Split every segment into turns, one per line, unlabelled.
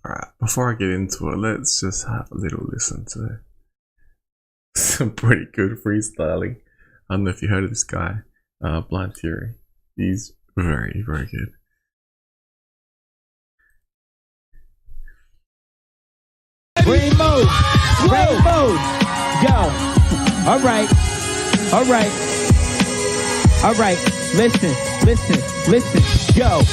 Alright, before I get into it, let's just have a little listen to some pretty good freestyling. I don't know if you heard of this guy, Blind Fury. He's very, very good.
Brain mode, yo. All right. Listen. Yo.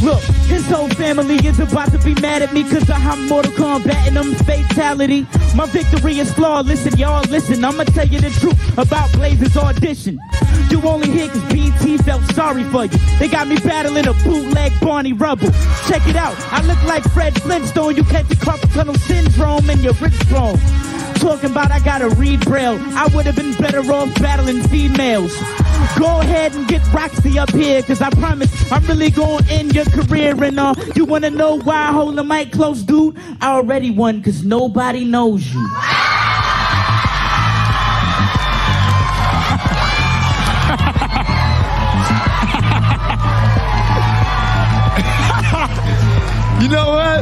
Look, his whole family is about to be mad at me cause I have Mortal Kombat and them fatality. My victory is flawless and y'all listen, I'ma tell you the truth about Blaze's audition. You only hear cause BT felt sorry for you. They got me battling a bootleg Barney Rubble. Check it out, I look like Fred Flintstone. You catch the carpal tunnel syndrome and your wrist blown. Talking about I gotta read Braille. I would have been better off battling females. Go ahead and get Roxy up here, cause I promise I'm really gonna end your career. And you wanna know why I hold the mic close, dude? I already won, cause nobody knows you.
You know what?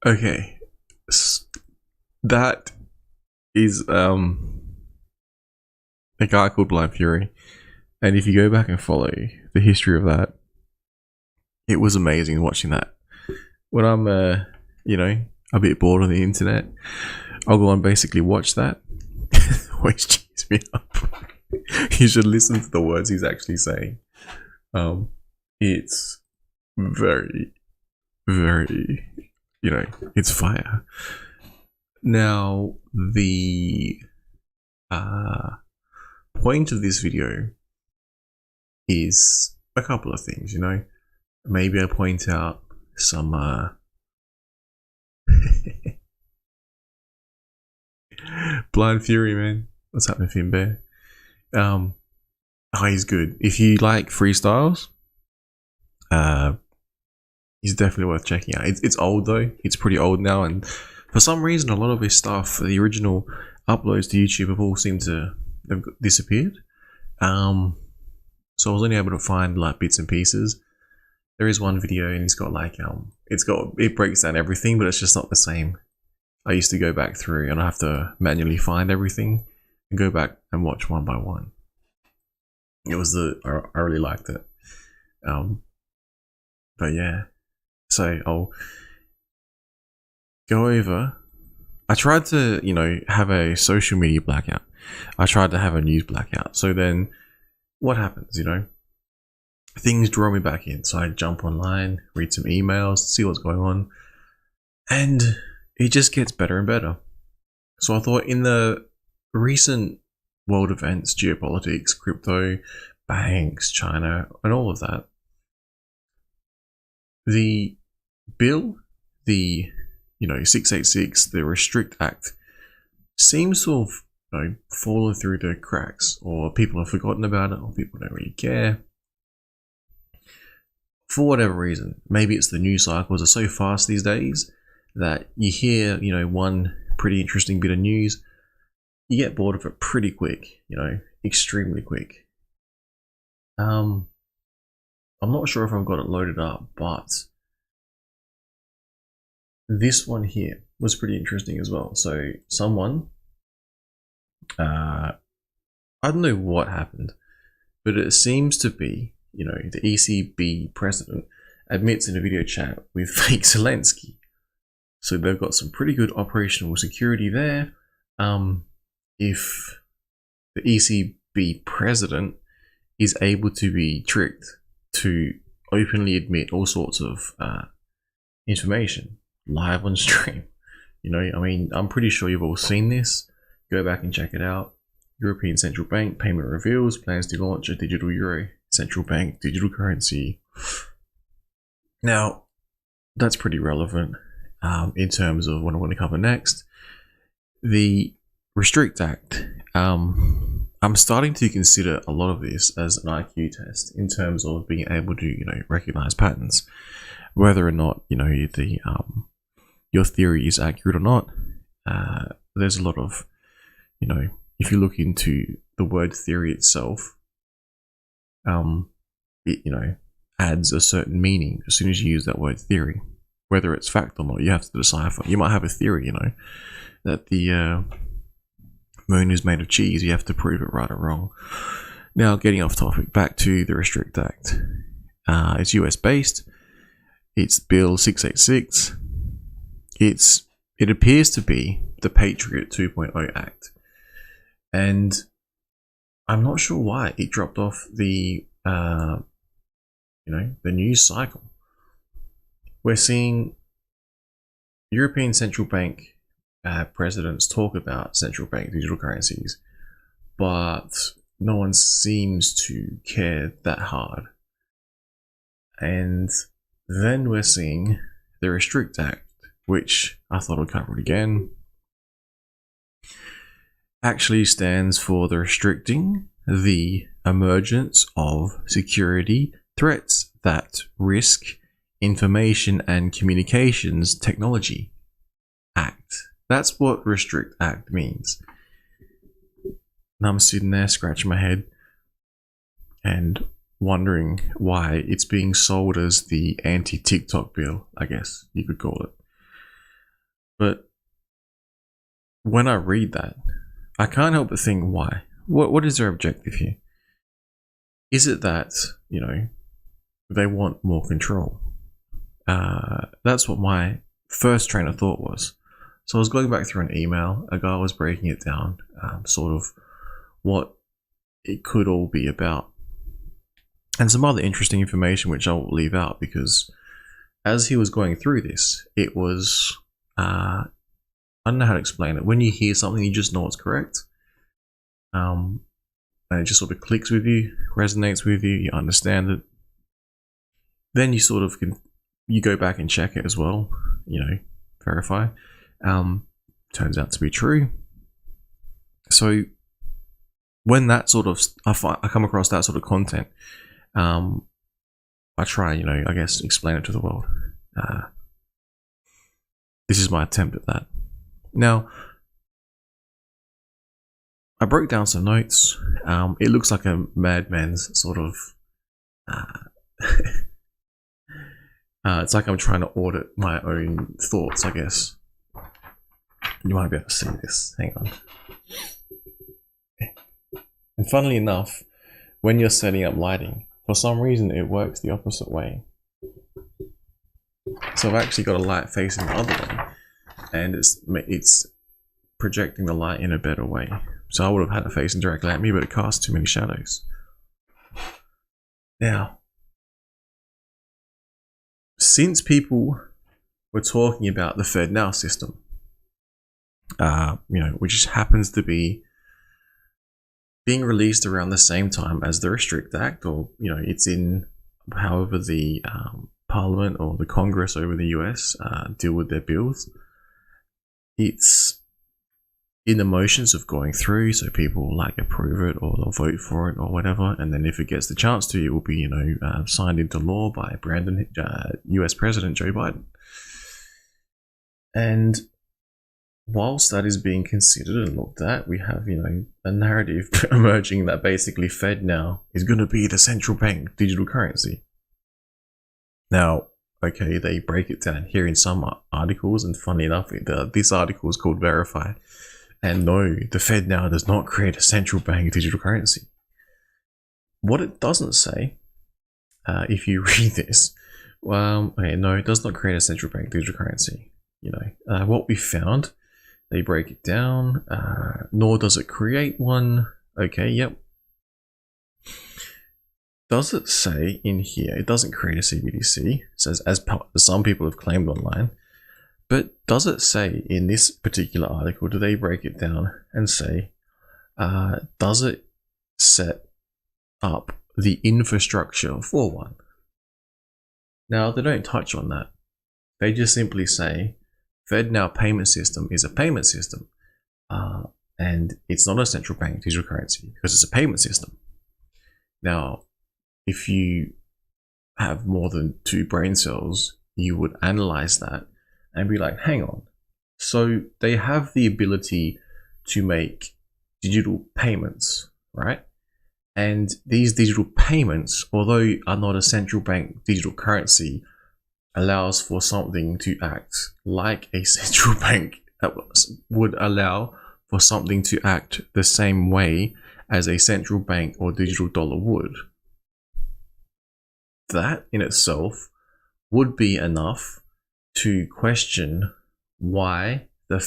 Okay, that is a guy called Blind Fury, and if you go back and follow the history of that, it was amazing watching that. When I'm a bit bored on the internet, I'll go and basically watch that. Always cheers me up. You should listen to the words he's actually saying. It's very, very, it's fire. Now, the point of this video is a couple of things, Maybe I point out some Blind Fury, man. What's happening, Finbear? Oh, he's good. If you like freestyles, he's definitely worth checking out. It's old though. It's pretty old now, and for some reason, a lot of his stuff, the original uploads to YouTube, have all seemed to have disappeared. So I was only able to find like bits and pieces. There is one video, and he's got like it breaks down everything, but it's just not the same. I used to go back through, and I have to manually find everything and go back and watch one by one. It was I really liked it. But yeah, so I'll go over. I tried to, have a social media blackout. I tried to have a news blackout. So then what happens, Things draw me back in. So I jump online, read some emails, see what's going on. And it just gets better and better. So I thought, in the recent world events, geopolitics, crypto, banks, China, and all of that, the bill, the 686, the Restrict Act, seems to have fallen through the cracks, or people have forgotten about it, or people don't really care for whatever reason. Maybe it's the news cycles are so fast these days that you hear one pretty interesting bit of news, you get bored of it pretty quick, extremely quick. I'm not sure if I've got it loaded up, but this one here was pretty interesting as well. So someone, I don't know what happened, but it seems to be, the ECB president admits in a video chat with fake Zelensky. So they've got some pretty good operational security there. If the ECB president is able to be tricked to openly admit all sorts of information live on stream, I'm pretty sure you've all seen this. Go back and check it out. European Central Bank payment reveals plans to launch a digital euro, central bank digital currency. Now, that's pretty relevant in terms of what I want to cover next. The Restrict Act. I'm starting to consider a lot of this as an IQ test in terms of being able to, recognize patterns, whether or not, your theory is accurate or not. There's a lot of, if you look into the word theory itself, it, adds a certain meaning as soon as you use that word theory. Whether it's fact or not, you have to decipher. You might have a theory, you know, that the moon is made of cheese. You have to prove it right or wrong. Now, getting off topic, back to the Restrict Act. It's US based. It's Bill 686. It appears to be the Patriot 2.0 Act, and I'm not sure why it dropped off the the news cycle. We're seeing European Central Bank presidents talk about central bank digital currencies, but no one seems to care that hard. And then we're seeing the Restrict Act, which I thought I'd cover it again, actually stands for the restricting the emergence of security threats that risk information and communications technology act. That's what Restrict Act means. And I'm sitting there scratching my head and wondering why it's being sold as the anti-TikTok bill, I guess you could call it. But when I read that, I can't help but think, why? What is their objective here? Is it that, they want more control? That's what my first train of thought was. So I was going back through an email, a guy was breaking it down, sort of what it could all be about. And some other interesting information which I will leave out, because as he was going through this, it was, I don't know how to explain it. When you hear something, you just know it's correct. And it just sort of clicks with you, resonates with you, you understand it. Then you sort of you go back and check it as well, verify. Turns out to be true. So when that sort of, I come across that sort of content, I try, I guess, explain it to the world. This is my attempt at that. Now, I broke down some notes. It looks like a madman's sort of, it's like I'm trying to audit my own thoughts, I guess. You might be able to see this. Hang on. And funnily enough, when you're setting up lighting, for some reason it works the opposite way. So I've actually got a light facing the other way, and it's projecting the light in a better way. So I would have had it facing directly at me, but it casts too many shadows. Now, since people were talking about the FedNow system, which happens to be being released around the same time as the Restrict Act, or it's in however the Parliament or the Congress over the US deal with their bills. It's in the motions of going through, so people approve it or they'll vote for it or whatever, and then if it gets the chance to, it will be signed into law by US President Joe Biden. And whilst that is being considered and looked at, we have a narrative emerging that basically FedNow is going to be the central bank digital currency. Now, okay, they break it down here in some articles, and funny enough, this article is called Verify. And no, the FedNow does not create a central bank digital currency. What it doesn't say, if you read this, no, it does not create a central bank digital currency. What we found, they break it down, nor does it create one. Okay, yep. Does it say in here, it doesn't create a CBDC, it says as some people have claimed online, but does it say in this particular article, do they break it down and say, does it set up the infrastructure for one? Now, they don't touch on that. They just simply say, FedNow payment system is a payment system, and it's not a central bank digital currency because it's a payment system. Now, if you have more than 2 brain cells, you would analyze that and be like, hang on. So they have the ability to make digital payments, right? And these digital payments, although are not a central bank digital currency, allows for something to act like a central bank would allow for something to act the same way as a central bank or digital dollar would. That in itself would be enough to question why the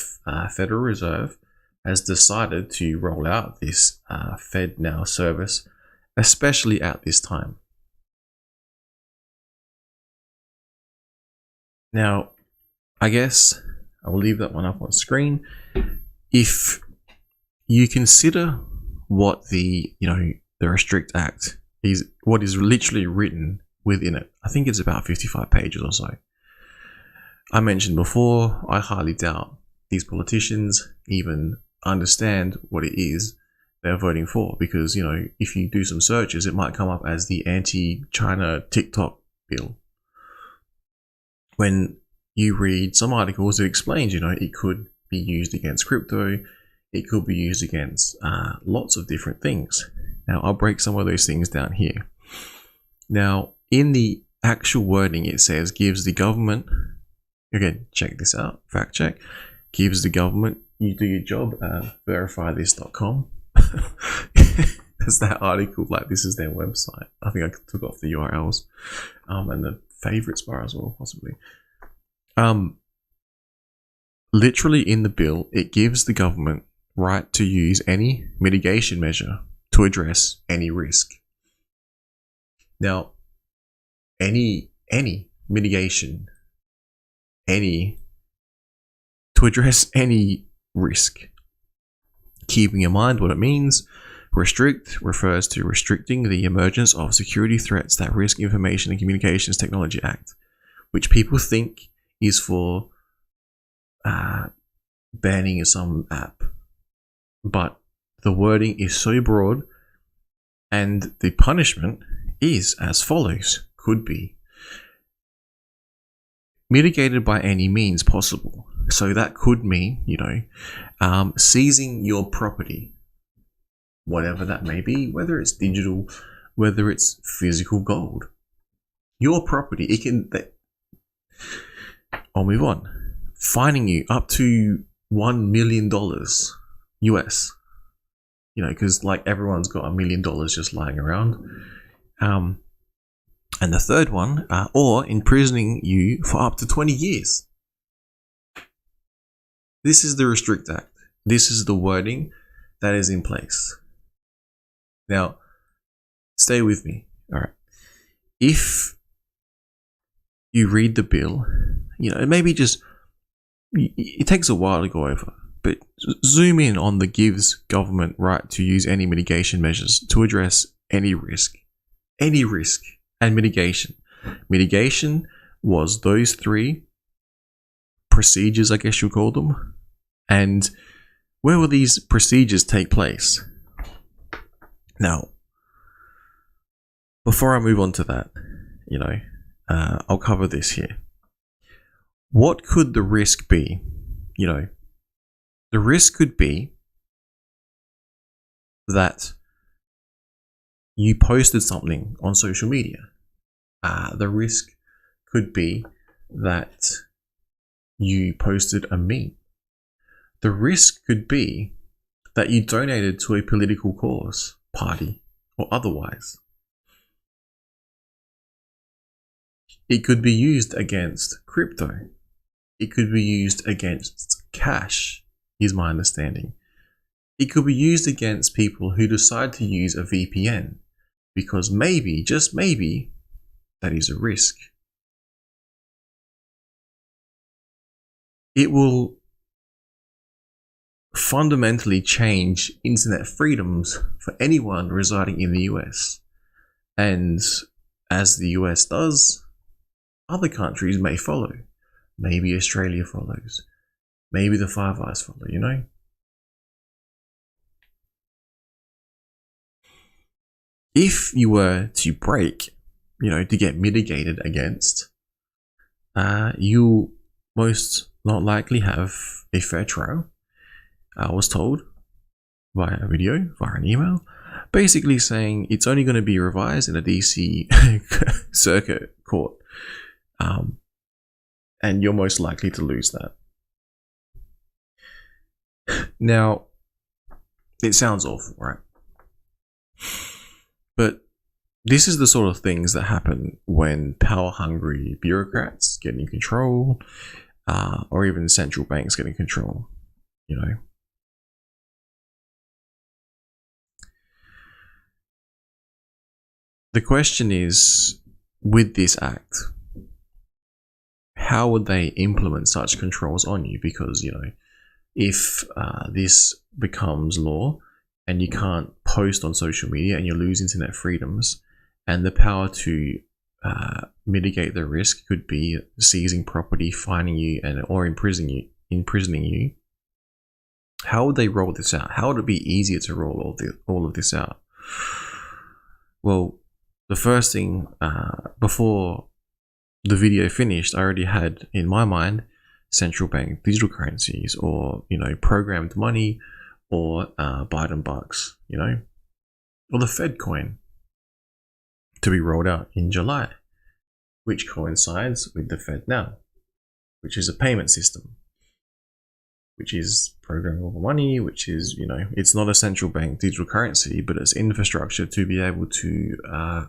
Federal Reserve has decided to roll out this FedNow service, especially at this time. Now, I guess I will leave that one up on screen. If you consider what the Restrict Act is, what is literally written within it, I think it's about 55 pages or so. I mentioned before, I highly doubt these politicians even understand what it is they're voting for, because if you do some searches, it might come up as the anti-China TikTok bill. When you read some articles, it explains it could be used against crypto, it could be used against lots of different things. Now I'll break some of those things down here. Now in the actual wording, it says gives the government, again, check this out, fact check, gives the government, you do your job, verifythis.com. There's that article, like this is their website. I think I took off the URLs and the favorites bar as well, possibly. Literally in the bill, it gives the government right to use any mitigation measure to address any risk. Now, any mitigation, to address any risk. Keeping in mind what it means, restrict refers to restricting the emergence of security threats that risk Information and Communications Technology Act, which people think is for banning some app. But the wording is so broad, and the punishment is as follows, could be mitigated by any means possible. So that could mean, seizing your property, whatever that may be, whether it's digital, whether it's physical gold. Your property, I'll move on. Fining you up to $1 million US. Because like everyone's got $1 million just lying around. And the third one, or imprisoning you for up to 20 years. This is the Restrict Act. This is the wording that is in place. Now, stay with me. All right. If you read the bill, maybe just, it takes a while to go over, but zoom in on the gives government right to use any mitigation measures to address any risk, and mitigation. Mitigation was those three procedures, I guess you call them. And where will these procedures take place? Now, before I move on to that, I'll cover this here. What could the risk be? The risk could be that you posted something on social media. The risk could be that you posted a meme. The risk could be that you donated to a political cause, party, or otherwise. It could be used against crypto. It could be used against cash, is my understanding. It could be used against people who decide to use a VPN, because maybe, just maybe, that is a risk. It will fundamentally change internet freedoms for anyone residing in the US. And as the US does, other countries may follow. Maybe Australia follows. Maybe the Five Eyes follow, If you were to break, to get mitigated against, you'll most not likely have a fair trial. I was told via a video, via an email, basically saying it's only going to be revised in a DC circuit court, and you're most likely to lose that. Now, it sounds awful, right? But this is the sort of things that happen when power-hungry bureaucrats get in control, or even central banks get in control, you know. The question is, with this act, how would they implement such controls on you? Because, you know, if this becomes law and you can't post on social media and you lose internet freedoms, and the power to mitigate the risk could be seizing property, fining you, or imprisoning you, how would they roll this out? How would it be easier to roll all of this out? Well, the first thing, before the video finished, I already had in my mind central bank digital currencies, or, you know, programmed money, or Biden bucks, you know, or the Fed coin to be rolled out in July, which coincides with the Fed now, which is a payment system, which is programmable money, which is, you know, it's not a central bank digital currency, but it's infrastructure to be able to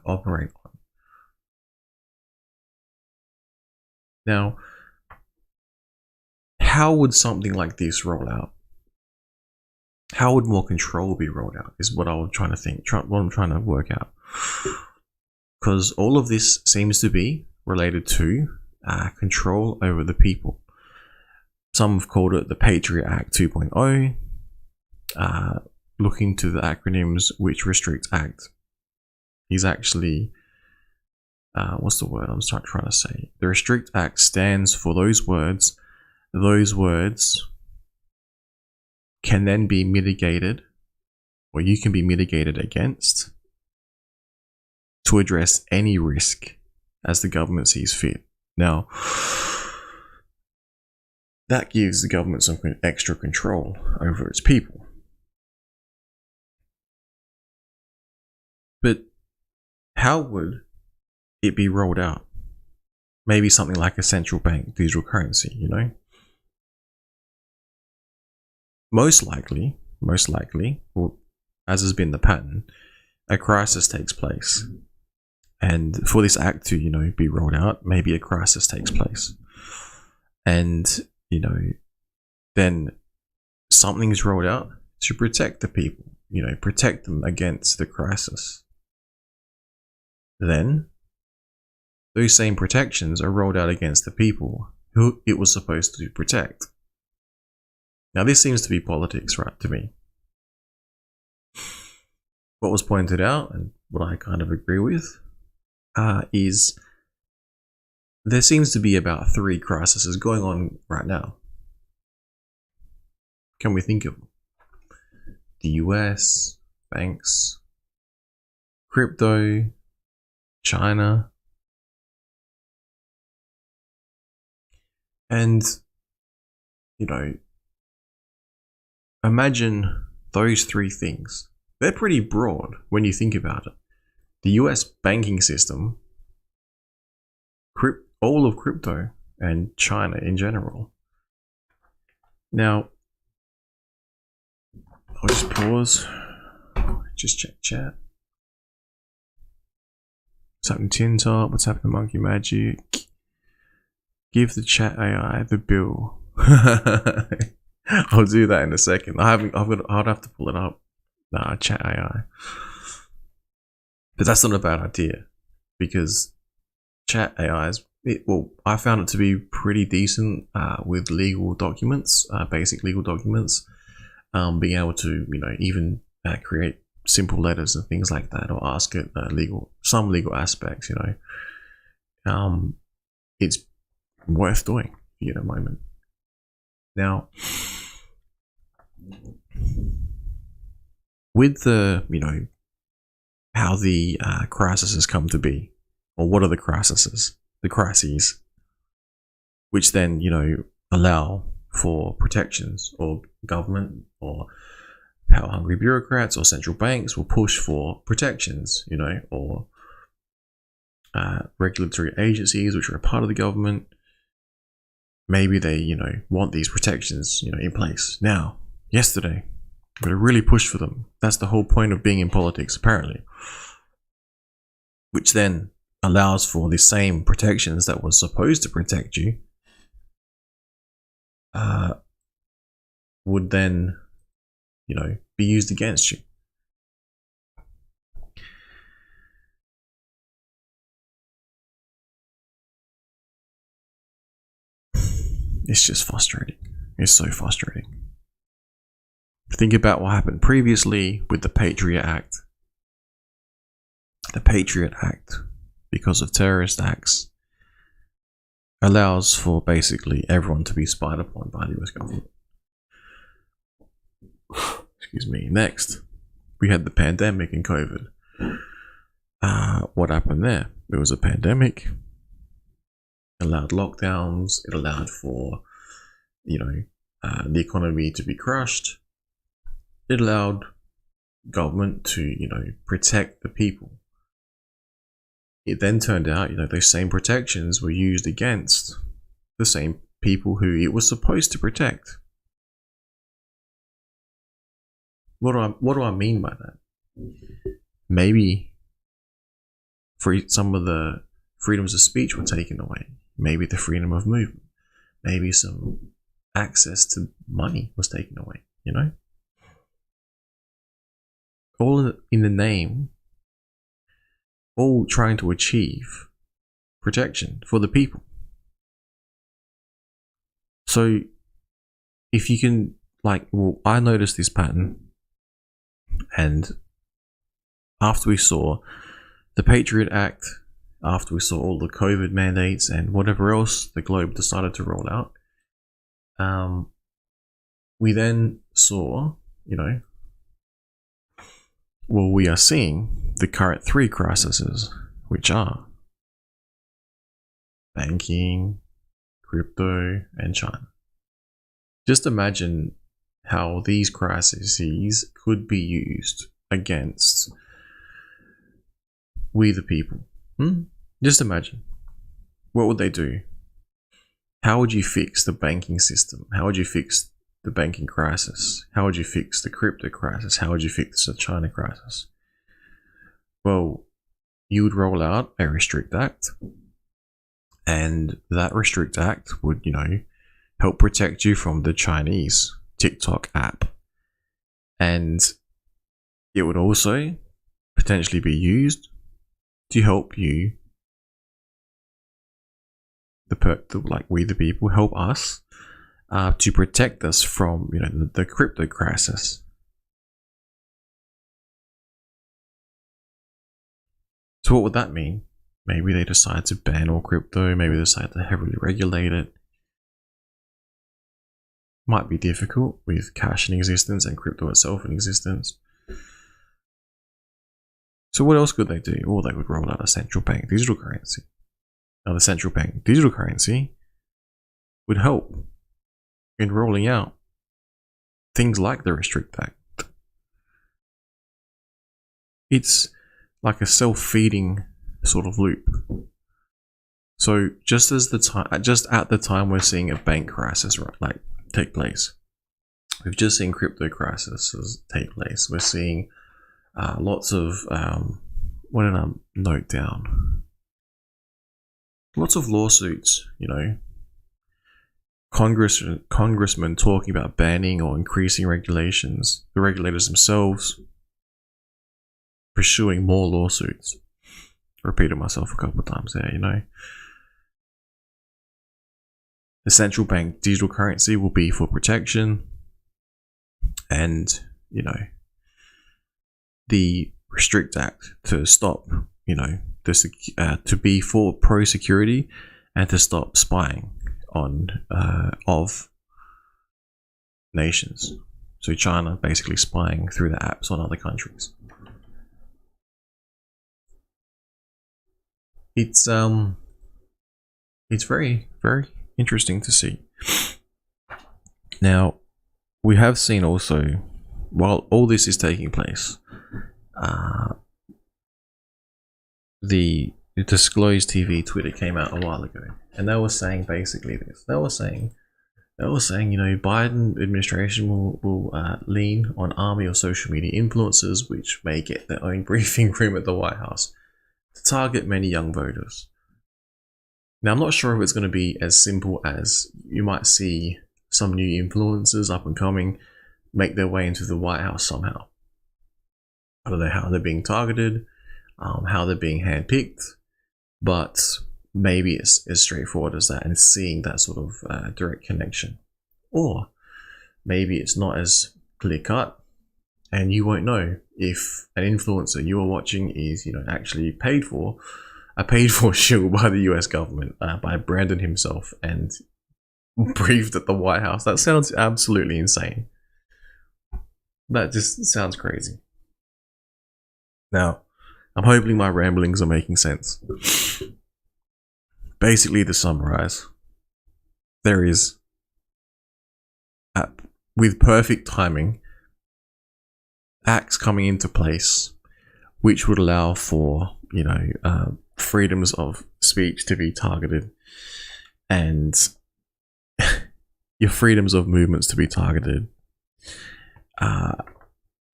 operate on. Now, how would something like this roll out? How would more control be rolled out is what I'm trying to think, what I'm trying to work out. Because all of this seems to be related to control over the people. Some have called it the Patriot Act 2.0. Looking to the acronyms, which Restrict Act is actually, what's the word I'm trying to say? The Restrict Act stands for those words. Those words can then be mitigated, or you can be mitigated against, to address any risk as the government sees fit. Now, that gives the government some extra control over its people. But how would it be rolled out? Maybe something like a central bank digital currency, you know? Most likely, well, as has been the pattern, a crisis takes place. And for this act to, you know, be rolled out, maybe a crisis takes place. And, you know, then something's rolled out to protect the people, you know, protect them against the crisis. Then those same protections are rolled out against the people who it was supposed to protect. Now, this seems to be politics, right, to me. What was pointed out, and what I kind of agree with, is there seems to be about 3 crises going on right now. Can we think of them? The US, banks, crypto, China, and, you know, imagine those 3 things. They're pretty broad when you think about it. The US banking system, all of crypto, and China in general. Now, I'll just pause, just check chat. What's happening, Tin Top? What's happening, Monkey Magic? Give the chat AI the bill. I'll do that in a second. I'd have to pull it up. Nah, chat AI. But that's not a bad idea, because chat AI I found it to be pretty decent with legal documents, basic legal documents, being able to, you know, even create simple letters and things like that, or ask it some legal aspects, you know. It's worth doing if you get a moment. Now, with the, you know, how the crisis has come to be, or what are the crises, which then, you know, allow for protections, or government, or power-hungry bureaucrats or central banks will push for protections, or regulatory agencies which are a part of the government. Maybe they, want these protections, in place now, yesterday. But it really pushed for them. That's the whole point of being in politics, apparently. Which then allows for the same protections that was supposed to protect you would then, be used against you. It's just frustrating. It's so frustrating. Think about what happened previously with the Patriot Act. The Patriot Act, because of terrorist acts, allows for basically everyone to be spied upon by the US government. Excuse me. Next, we had the pandemic and COVID. What happened there? There was a pandemic. It allowed lockdowns. It allowed for, the economy to be crushed. It allowed government to, protect the people. It then turned out, those same protections were used against the same people who it was supposed to protect. What do I mean by that? Maybe some of the freedoms of speech were taken away. Maybe the freedom of movement. Maybe some access to money was taken away, All in the name, all trying to achieve protection for the people. So if you can, I noticed this pattern, and after we saw the Patriot Act, after we saw all the COVID mandates and whatever else the globe decided to roll out, we then saw, we are seeing the current three crises, which are banking, crypto, and China. Just imagine how these crises could be used against we the people. Just imagine. What would they do? How would you fix the banking system? How would you fix the banking crisis? How would you fix the crypto crisis? How would you fix the China crisis? Well, you would roll out a Restrict Act, and that Restrict Act would, help protect you from the Chinese TikTok app. And it would also potentially be used to help you, we the people, help us to protect us from, the crypto crisis. So what would that mean? Maybe they decide to ban all crypto. Maybe they decide to heavily regulate it. Might be difficult with cash in existence and crypto itself in existence. So what else could they do? Or they would roll out a central bank digital currency. Now the central bank digital currency would help in rolling out things like the Restrict Act. It's like a self-feeding sort of loop. So just at the time we're seeing a bank crisis take place, we've just seen crypto crises take place. We're seeing lots of what did I note down? Lots of lawsuits, congressmen talking about banning or increasing regulations. The regulators themselves pursuing more lawsuits. Repeated myself a couple of times there, The central bank digital currency will be for protection, and, the Restrict Act to stop, to be for pro-security and to stop spying on of nations. So China basically spying through the apps on other countries. It's very, very interesting to see. Now, we have seen also, while all this is taking place, the Disclosed TV Twitter came out a while ago, and they were saying basically this. They were saying, Biden administration will lean on army or social media influencers, which may get their own briefing room at the White House to target many young voters. Now, I'm not sure if it's going to be as simple as you might see some new influencers up and coming make their way into the White House somehow. I don't know how they're being targeted, how they're being handpicked, but maybe it's as straightforward as that, and seeing that sort of direct connection. Or maybe it's not as clear cut, and you won't know if an influencer you are watching is, actually a paid for shill by the US government, by Brandon himself, and briefed at the White House. That sounds absolutely insane. That just sounds crazy. Now, I'm hoping my ramblings are making sense. Basically, to summarize, there is, with perfect timing, acts coming into place which would allow for, freedoms of speech to be targeted, and your freedoms of movements to be targeted.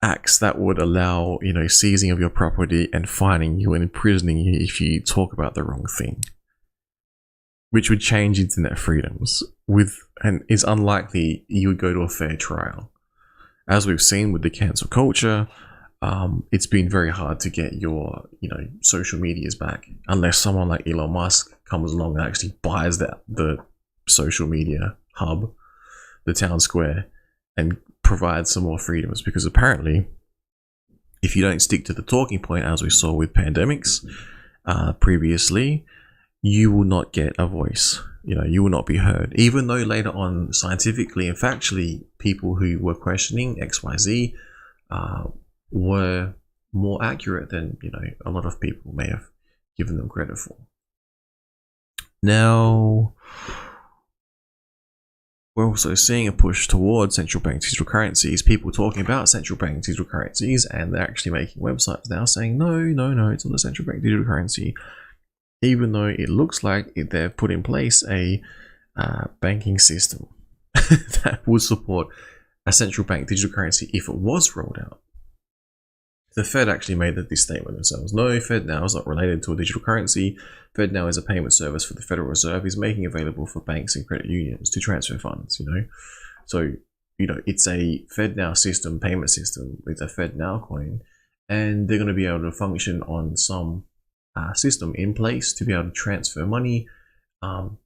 Acts that would allow, seizing of your property and fining you and imprisoning you if you talk about the wrong thing, which would change internet freedoms and is unlikely you would go to a fair trial. As we've seen with the cancel culture, it's been very hard to get your, social medias back unless someone like Elon Musk comes along and actually buys the social media hub, the town square, and provide some more freedoms, because apparently if you don't stick to the talking point, as we saw with pandemics previously, you will not get a voice. You will not be heard, even though later on scientifically and factually people who were questioning XYZ were more accurate than a lot of people may have given them credit for. Now, we're also seeing a push towards central bank digital currencies. People talking about central bank digital currencies, and they're actually making websites now saying, no, it's not a central bank digital currency. Even though it looks like they've put in place a banking system that would support a central bank digital currency if it was rolled out. The Fed actually made this statement themselves. No, FedNow is not related to a digital currency. FedNow is a payment service for the Federal Reserve, is making available for banks and credit unions to transfer funds, So, it's a FedNow system, payment system with a FedNow coin, and they're going to be able to function on some system in place to be able to transfer money for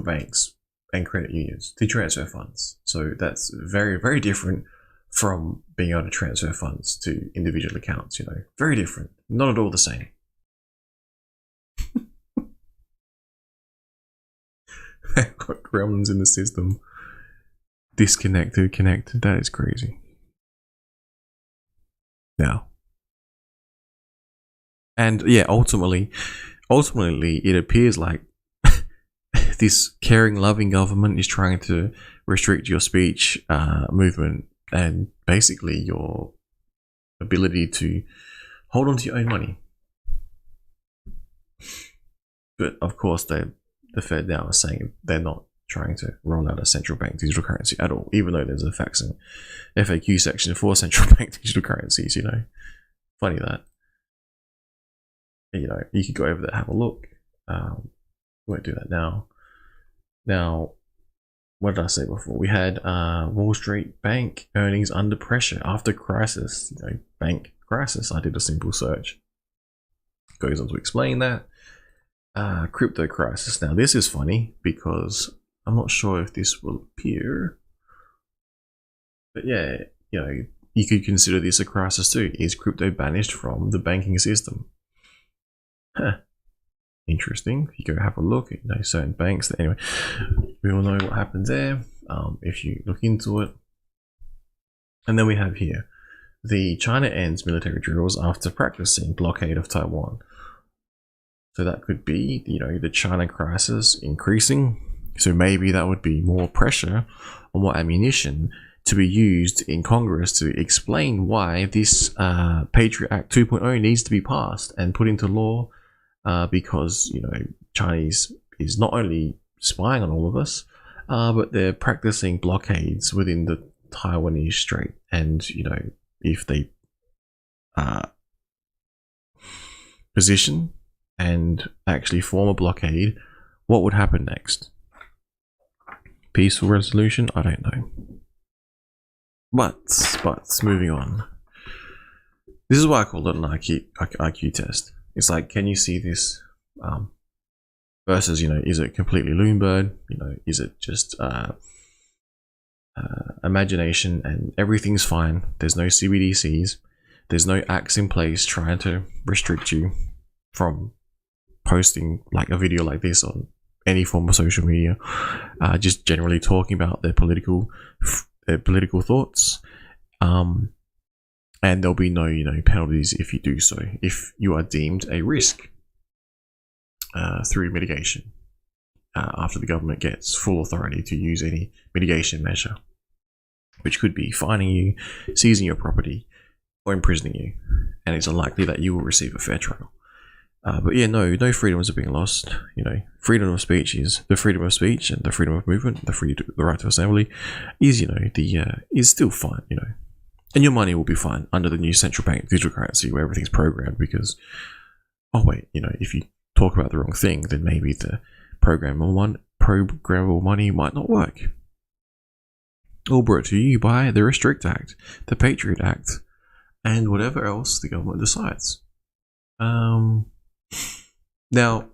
banks and credit unions to transfer funds. So that's very, very different from being able to transfer funds to individual accounts. Very different, not at all the same. Got gremlins in the system, disconnected, connected. That is crazy. Now, and yeah, ultimately, it appears like this caring, loving government is trying to restrict your speech, movement, and basically your ability to hold on to your own money. But of course, the Fed now is saying they're not trying to roll out a central bank digital currency at all, even though there's a facts and FAQ section for central bank digital currencies. Funny that. You could go over there, have a look. Won't do that now. Now, what did I say before? We had Wall Street bank earnings under pressure after crisis. Bank crisis. I did a simple search. Goes on to explain that. Crypto crisis. Now, this is funny because I'm not sure if this will appear. But yeah, you could consider this a crisis too. Is crypto banished from the banking system? Interesting. You go have a look at certain banks. Anyway, we all know what happened there if you look into it. And then we have here the China ends military drills after practicing blockade of Taiwan. So that could be the China crisis increasing. So maybe that would be more pressure or more ammunition to be used in Congress to explain why this Patriot Act 2.0 needs to be passed and put into law, because Chinese is not only spying on all of us, but they're practicing blockades within the Taiwanese Strait, and if they position and actually form a blockade, what would happen next? Peaceful resolution? I don't know. But moving on. This is why I call it an IQ test. It's like, can you see this? Versus, is it completely loonbird? Is it just imagination and everything's fine? There's no CBDCs. There's no acts in place trying to restrict you from posting like a video like this on any form of social media. Just generally talking about their political thoughts. And there'll be no penalties if you do so, if you are deemed a risk through mitigation, after the government gets full authority to use any mitigation measure, which could be fining you, seizing your property, or imprisoning you, and it's unlikely that you will receive a fair trial. But yeah, no freedoms are being lost. Freedom of speech is the freedom of speech, and the freedom of movement, the right to assembly is is still fine. And your money will be fine under the new central bank digital currency where everything's programmed. Because if you talk about the wrong thing, then maybe the programmable money might not work. All brought to you by the Restrict Act, the Patriot Act, and whatever else the government decides. Now,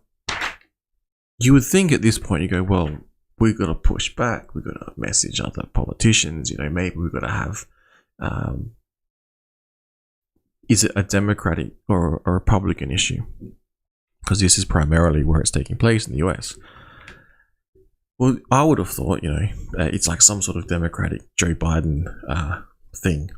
you would think at this point, you go, well, we've got to push back, we've got to message other politicians, maybe we've got to have, is it a Democratic or a Republican issue? Because this is primarily where it's taking place in the US. Well, I would have thought, it's like some sort of Democratic Joe Biden thing.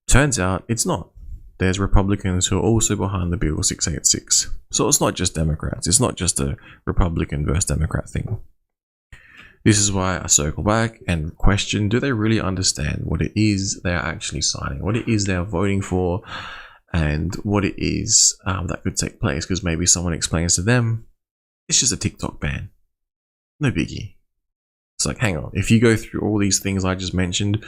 Turns out it's not. There's Republicans who are also behind the Bill 686. So it's not just Democrats. It's not just a Republican versus Democrat thing. This is why I circle back and question, do they really understand what it is they're actually signing? What it is they're voting for? And what it is that could take place? Because maybe someone explains to them, it's just a TikTok ban. No biggie. It's like, hang on. If you go through all these things I just mentioned,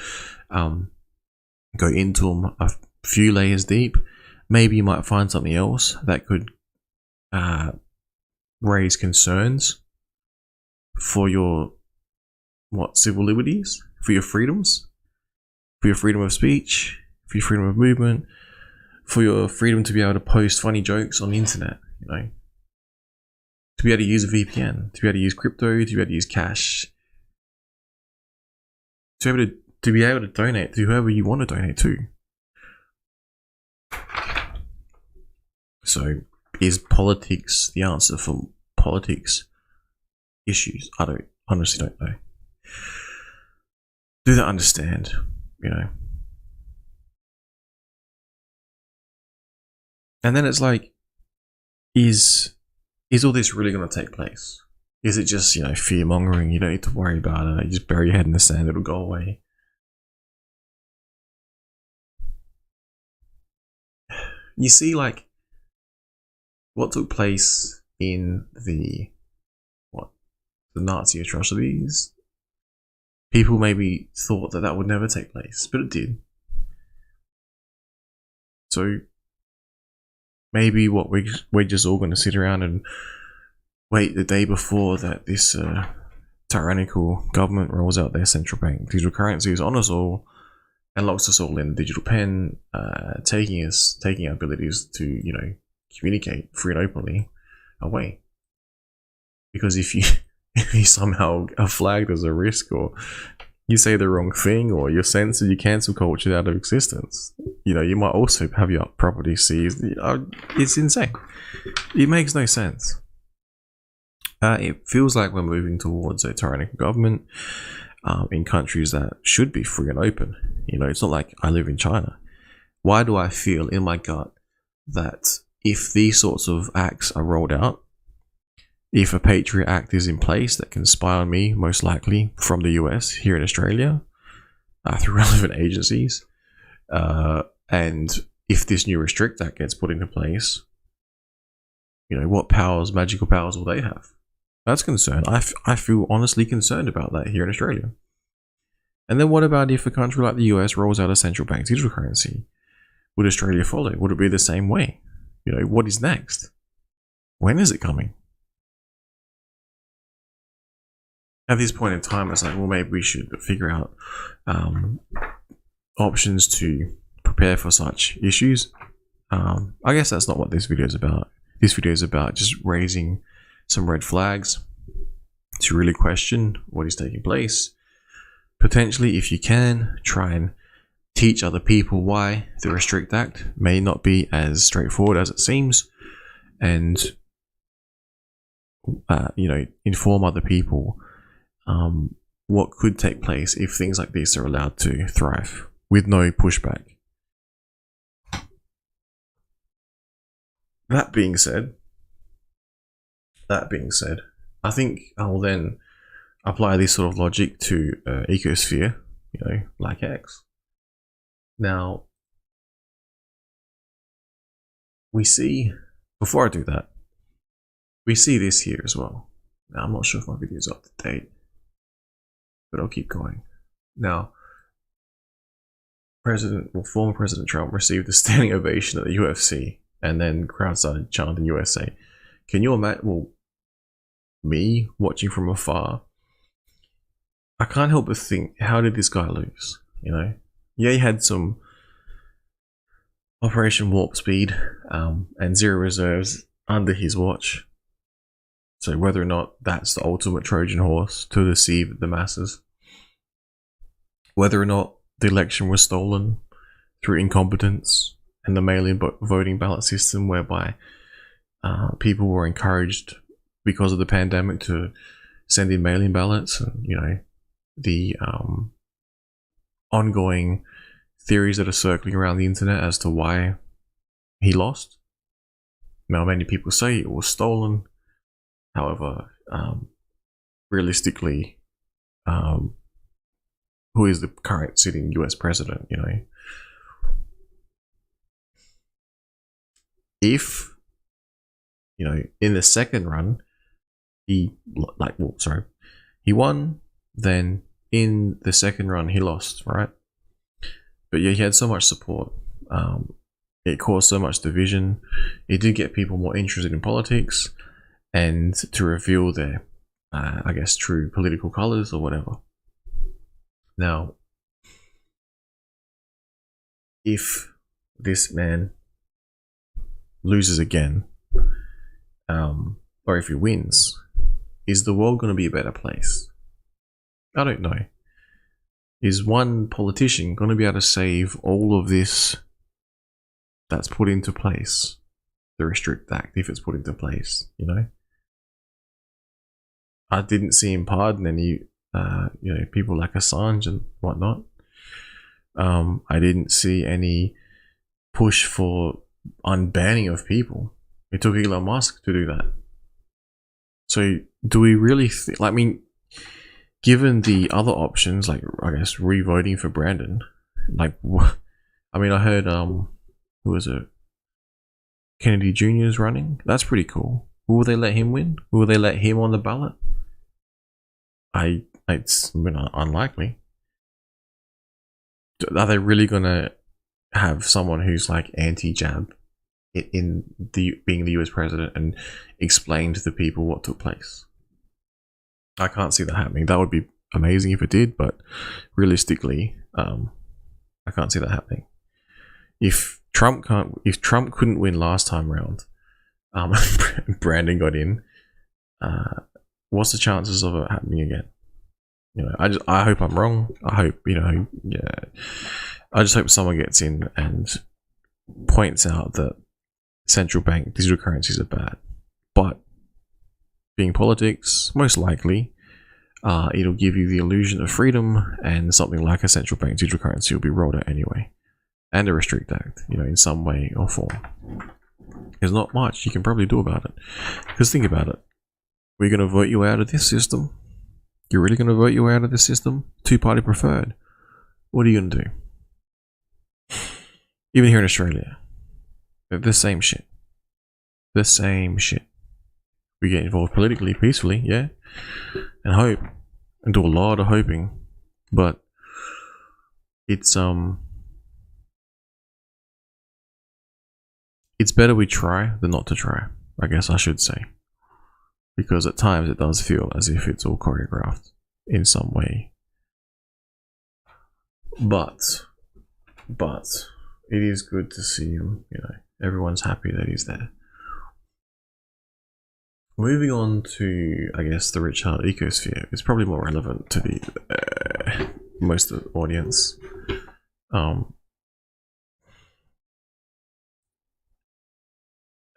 go into them a few layers deep, maybe you might find something else that could raise concerns for your civil liberties, for your freedoms, for your freedom of speech, for your freedom of movement, for your freedom to be able to post funny jokes on the internet, to be able to use a VPN, to be able to use crypto, to be able to use cash, to be able to donate to whoever you want to donate to. So, is politics the answer for politics issues? I honestly don't know. Do they understand? And then it's like, is all this really going to take place? Is it just, fear mongering? You don't need to worry about it. You just bury your head in the sand, it'll go away. You see, like, what took place in the Nazi atrocities, people maybe thought that would never take place, but it did. So maybe we're just all going to sit around and wait the day before that this tyrannical government rolls out their central bank digital currencies on us all and locks us all in a digital pen, taking our abilities to communicate free and openly away. Because if you somehow are flagged as a risk, or you say the wrong thing, or you're censored, you cancel culture out of existence, you might also have your property seized. It's insane. It makes no sense. It feels like we're moving towards a tyrannical government in countries that should be free and open. It's not like I live in China. Why do I feel in my gut that if these sorts of acts are rolled out, if a Patriot Act is in place that can spy on me, most likely from the US here in Australia, through relevant agencies. And if this new Restrict Act gets put into place, what powers, magical powers will they have? That's concerned. I feel honestly concerned about that here in Australia. And then what about if a country like the US rolls out a central bank digital currency? Would Australia follow? Would it be the same way? What is next? When is it coming? At this point in time, it's like, well, maybe we should figure out options to prepare for such issues. I guess that's not what this video is about. This video is about just raising some red flags to really question what is taking place. Potentially, if you can, try and teach other people why the Restrict Act may not be as straightforward as it seems, and inform other people what could take place if things like this are allowed to thrive with no pushback. That being said, I think I'll then apply this sort of logic to ecosphere, like X. Now, we see, before I do that, we see this here as well. Now, I'm not sure if my video is up to date, but I'll keep going. Now, former President Trump received a standing ovation at the UFC, and then crowd started chanting USA. Can you imagine? Well, me watching from afar, I can't help but think, how did this guy lose? Yeah, he had some Operation Warp Speed and zero reserves under his watch. So whether or not that's the ultimate Trojan horse to deceive the masses, whether or not the election was stolen through incompetence and the mail-in voting ballot system, whereby people were encouraged because of the pandemic to send in mail-in ballots, and the ongoing theories that are circling around the internet as to why he lost. Now, many people say it was stolen. However, realistically, who is the current sitting US president? If in the second run he won, then in the second run he lost, right? But yeah, he had so much support. It caused so much division. It did get people more interested in politics and to reveal their, true political colors or whatever. Now, if this man loses again, or if he wins, is the world going to be a better place? I don't know. Is one politician going to be able to save all of this that's put into place? The Restrict Act, if it's put into place, I didn't see him pardon any, people like Assange and whatnot. I didn't see any push for unbanning of people. It took Elon Musk to do that. So, do we really given the other options, like re-voting for Brandon, I heard who was it? Kennedy Jr. is running. That's pretty cool. Will they let him win? Will they let him on the ballot? It's unlikely. Are they really gonna have someone who's like anti-jab in being the US president and explain to the people what took place? I can't see that happening. That would be amazing if it did, but realistically, I can't see that happening. If Trump couldn't win last time round, Brandon got in, what's the chances of it happening again? I hope I'm wrong. I hope, I just hope someone gets in and points out that central bank digital currencies are bad. But being politics, most likely, it'll give you the illusion of freedom, and something like a central bank digital currency will be rolled out anyway. And a Restrict Act, in some way or form. There's not much you can probably do about it. Because think about it. We're going to vote you out of this system. You're really going to vote you out of this system? Two-party preferred. what are you gonna do? Even here in Australia, the same shit. The same shit. We get involved politically, peacefully, yeah, and hope, and do a lot of hoping, but it's better we try than not to try, I guess I should say, because at times it does feel as if it's all choreographed in some way. But it is good to see him. You know, everyone's happy that he's there. Moving on to, I guess, the Richard ecosphere. It's probably more relevant to the most of the audience.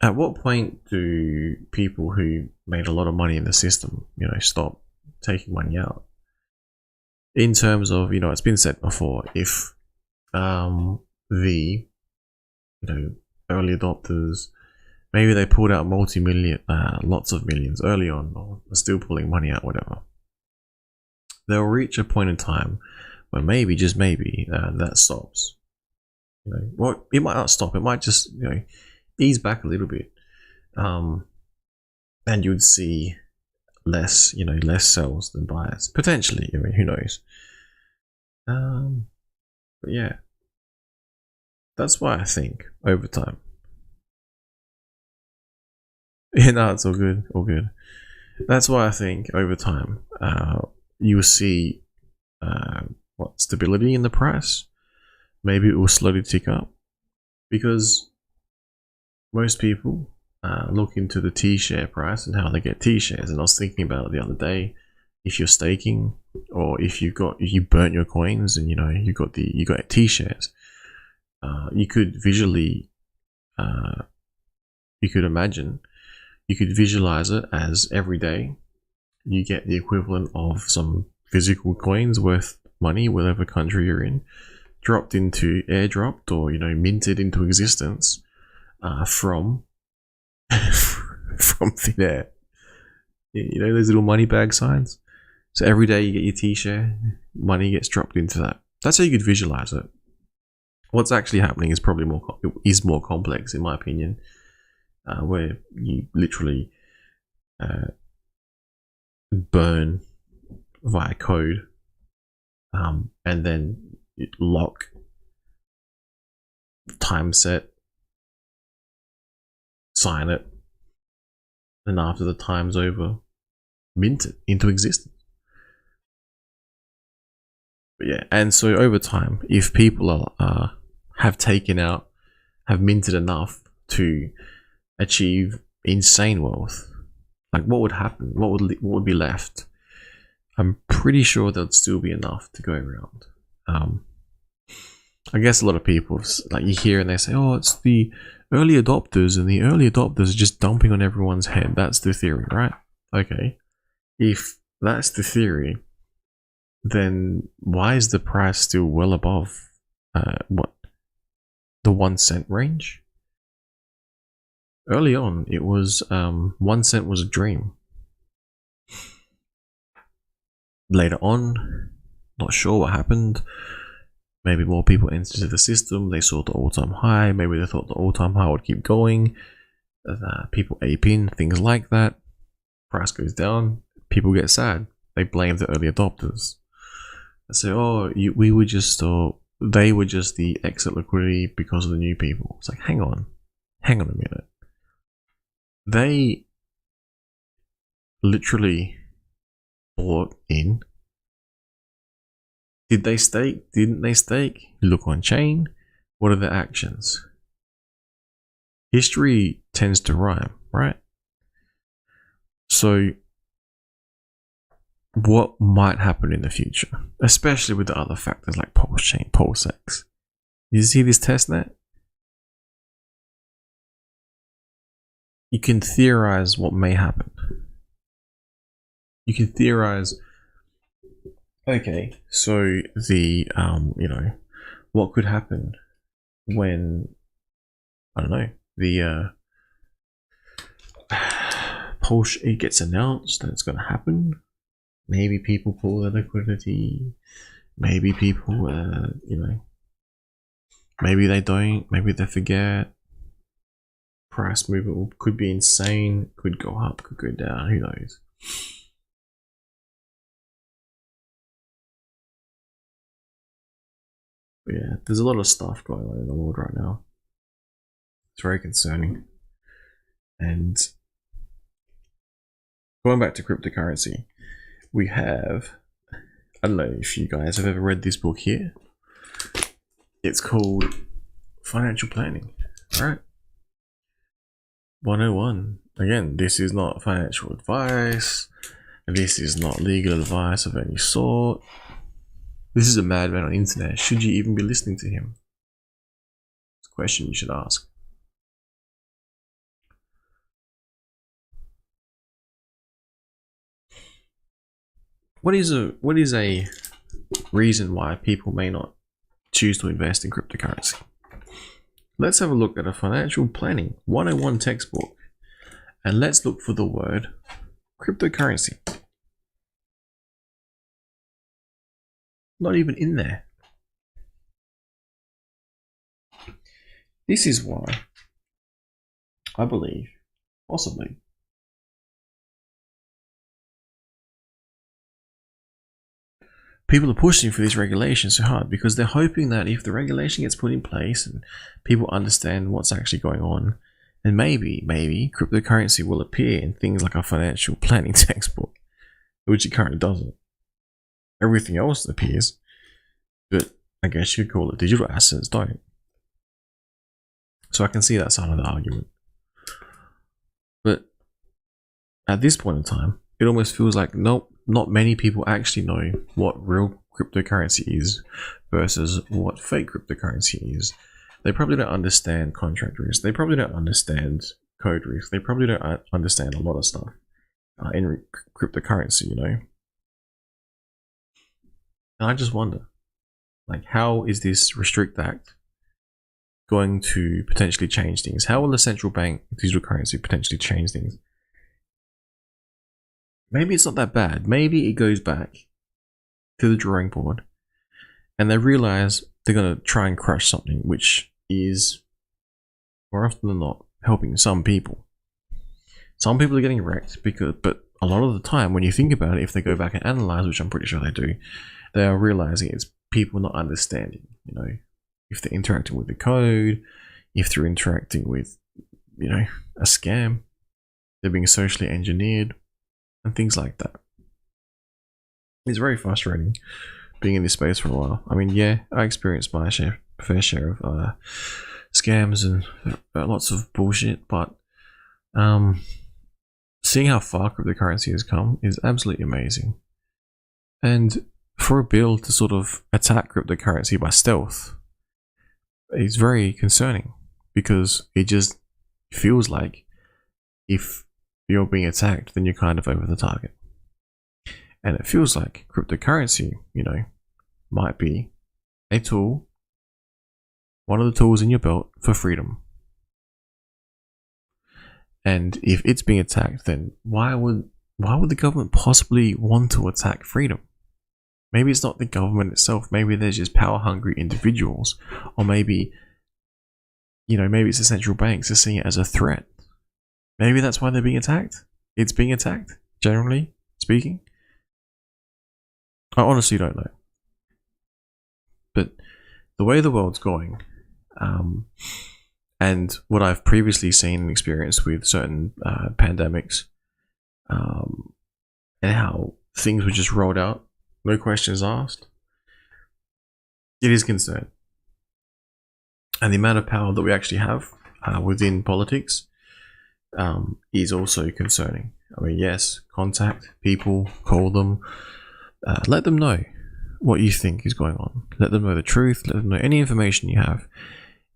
At what point do people who made a lot of money in the system, you know, stop taking money out? In terms of, you know, it's been said before, if the, you know, early adopters, maybe they pulled out multi-million, lots of millions early on, or are still pulling money out, whatever. They'll reach a point in time where maybe, just maybe, that stops. You know, well, it might not stop. It might just, you know, ease back a little bit, and you would see less, you know, less sells than buyers potentially. I mean, who knows? But yeah, that's why I think over time. Yeah, no, it's all good, all good. That's why I think over time, you will see stability in the price. Maybe it will slowly tick up, because most people look into the T-share price and how they get T-shares. And I was thinking about it the other day. If you're staking, or if you burnt your coins and, you know, you got T-shares, you could visually, you could imagine, you could visualize it as every day you get the equivalent of some physical coins worth money, whatever country you're in, airdropped, or, you know, minted into existence from thin air. You know those little money bag signs? So every day you get your T-share, money gets dropped into that. That's how you could visualize it. What's actually happening is probably more complex, in my opinion, where you literally burn via code, and then you lock, time set, sign it, and after the time's over, mint it into existence. But yeah, and so over time, if people have minted enough to achieve insane wealth, like what would happen? What would be left? I'm pretty sure there'd still be enough to go around. I guess a lot of people, like, you hear and they say, "Oh, it's the early adopters, and the early adopters are just dumping on everyone's head." That's the theory, right? Okay, if that's the theory, then why is the price still well above the 1 cent range? Early on, it was 1 cent was a dream. Later on, not sure what happened. Maybe more people entered the system. They saw the all-time high. Maybe they thought the all-time high would keep going. People ape in, things like that. Price goes down. People get sad. They blame the early adopters. They say, "Oh, we were just, or they were just the exit liquidity because of the new people." It's like, hang on a minute. They literally bought in. Did they stake? Didn't they stake? Look on chain. What are their actions? History tends to rhyme, right? So what might happen in the future, especially with the other factors like pulse chain, pulsex? You see this testnet? You can theorize what may happen. You can theorize, okay, so the you know, what could happen when, I don't know, the pulse, it gets announced that it's going to happen. Maybe people pull their liquidity. maybe people, maybe they don't, maybe they forget. Price movement could be insane, could go up, could go down, who knows. But yeah, there's a lot of stuff going on in the world right now. It's very concerning. And going back to cryptocurrency, we have, I don't know if you guys have ever read this book here. It's called Financial Planning, right? 101. Again, this is not financial advice. This is not legal advice of any sort. This is a madman on the internet. Should you even be listening to him? It's a question you should ask. What is a reason why people may not choose to invest in cryptocurrency? Let's have a look at a Financial Planning 101 textbook, and let's look for the word cryptocurrency. Not even in there. This is why I believe, possibly, people are pushing for this regulation so hard, because they're hoping that if the regulation gets put in place and people understand what's actually going on, then maybe cryptocurrency will appear in things like a financial planning textbook, which it currently doesn't. Everything else appears, but I guess you could call it digital assets, don't. So I can see that side of the argument. But at this point in time, it almost feels like nope, not many people actually know what real cryptocurrency is versus what fake cryptocurrency is. They probably don't understand contract risk. They probably don't understand code risk. They probably don't understand a lot of stuff in cryptocurrency, And I just wonder, like, how is this Restrict Act going to potentially change things? How will the central bank digital currency potentially change things? Maybe it's not that bad. Maybe it goes back to the drawing board and they realize they're going to try and crush something which is, more often than not, helping some people. Some people are getting wrecked, but a lot of the time when you think about it, if they go back and analyze, which I'm pretty sure they do, they are realizing it's people not understanding, if they're interacting with the code, if they're interacting with, a scam, they're being socially engineered, and things like that. It's very frustrating being in this space for a while. I mean, yeah, I experienced my fair share of scams and lots of bullshit, but seeing how far cryptocurrency has come is absolutely amazing. And for a bill to sort of attack cryptocurrency by stealth is very concerning, because it just feels like if you're being attacked, then you're kind of over the target. And it feels like cryptocurrency, might be a tool, one of the tools in your belt for freedom. And if it's being attacked, then why would the government possibly want to attack freedom? Maybe it's not the government itself. Maybe there's just power-hungry individuals, or maybe it's the central banks are seeing it as a threat. Maybe that's why they're being attacked. It's being attacked, generally speaking. I honestly don't know. But the way the world's going, and what I've previously seen and experienced with certain pandemics, and how things were just rolled out, no questions asked, it is concerned. And the amount of power that we actually have within politics is also concerning. I mean, yes, contact people, call them, let them know what you think is going on. Let them know the truth, let them know any information you have.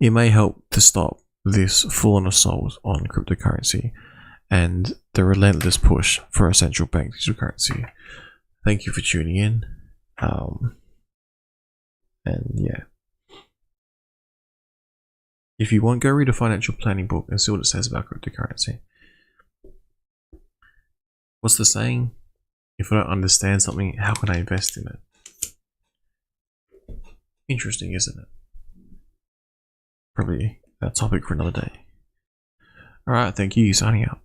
It may help to stop this fallen assault on cryptocurrency and the relentless push for a central bank digital currency. Thank you for tuning in. And yeah. If you want, go read a financial planning book and see what it says about cryptocurrency. What's the saying? If I don't understand something, how can I invest in it? Interesting, isn't it? Probably a topic for another day. Alright, thank you, signing out.